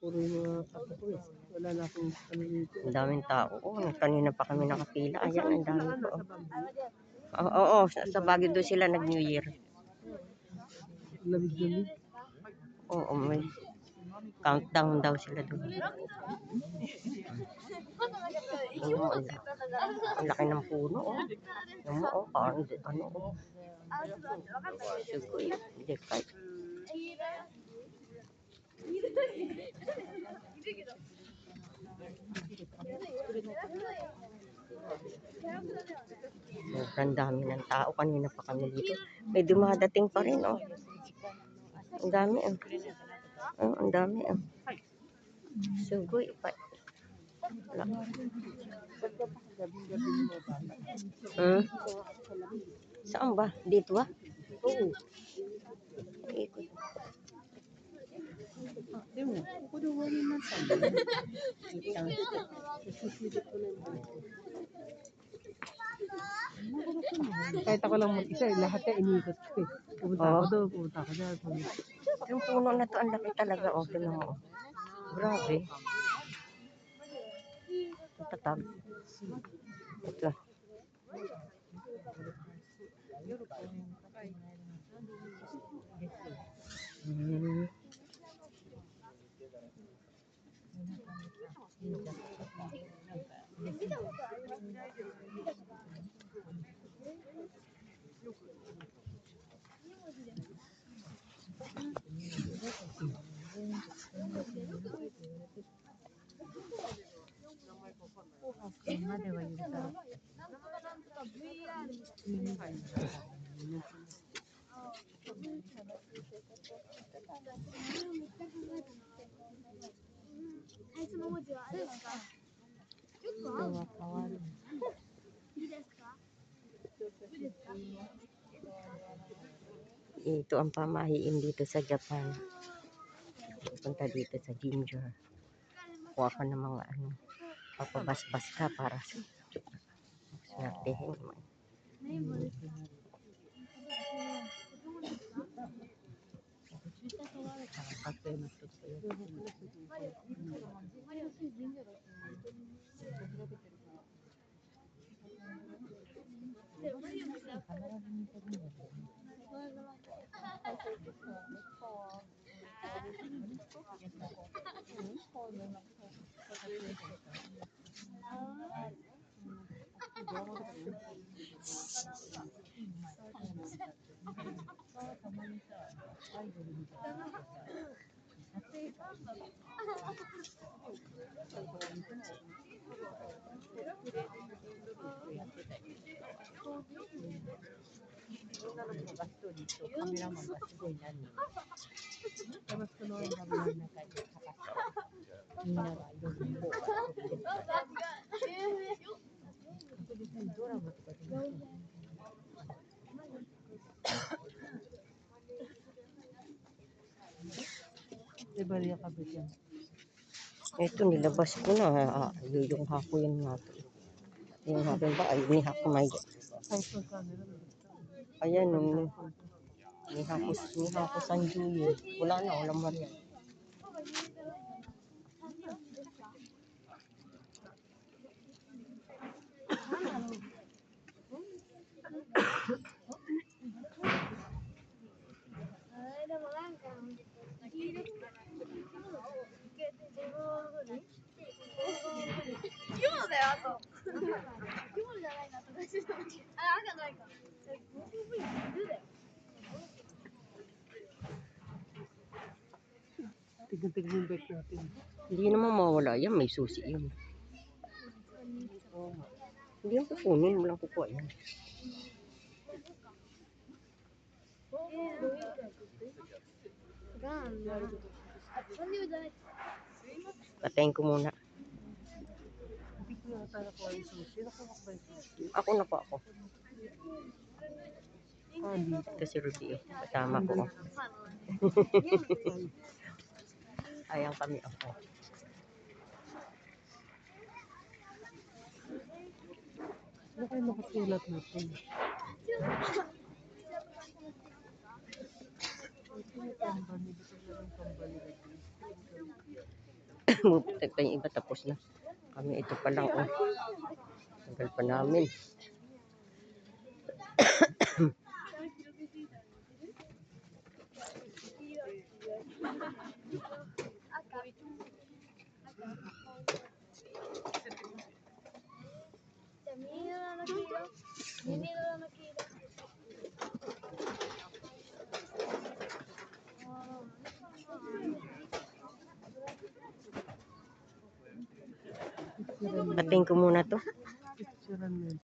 Puro yung mga katapulis. Wala na akong ano dito. Ang daming tao. Oh, kanina pa kami nakapila. Ayan, ang dami po. Sa Baguio. Oo, sa Baguio doon sila nag-New Year. Lamig-lamig. Oo, may countdown daw sila doon. Oo, ang laki ng puno. Oh. Ano mo, oh, parang ano, oh. Sugoy, dekay. Sobrang dami ng tao. Kanina pa kami dito. May dumadating pa rin, oh. Ang dami, oh. Oh, ang dami, oh. Sugoy, pa. Wala. Saan ba? Dito ba? Oo. Ikot. Kahit ako lang mag-isa, lahat na iniikot ko eh. Pumunta ako doon, pumunta ako dyan. Yung puno na to, ang laki talaga. O, tignan mo. Grabe. Tatag. Ito. Ito ang pamahiin dito sa Japan. Punta dito sa Ginger. Kuha ka ng mga ano, papabasbas ka para sa swertehin mo. Ito, nilabas ko na. Yung hako yan natin. Yung hako ba? Ay, ni hako may. Ayan, ni hako sanjuyo. Wala na, walang marian. Tignan-tignan yung bike natin. Hindi naman mawala yan, may susi yun. Hindi yan kukunin, walang kukuha yan. Patayin ko muna. Ako na po ako. Ito si Ruby. Kasama ko. Ayan kami ako. Ano kayo nakasulat natin? Bumutay pa yung iba, tapos na. Kami ito pa lang, oh. Tagal pa namin. Batiin ko muna to. Picturean mo yun.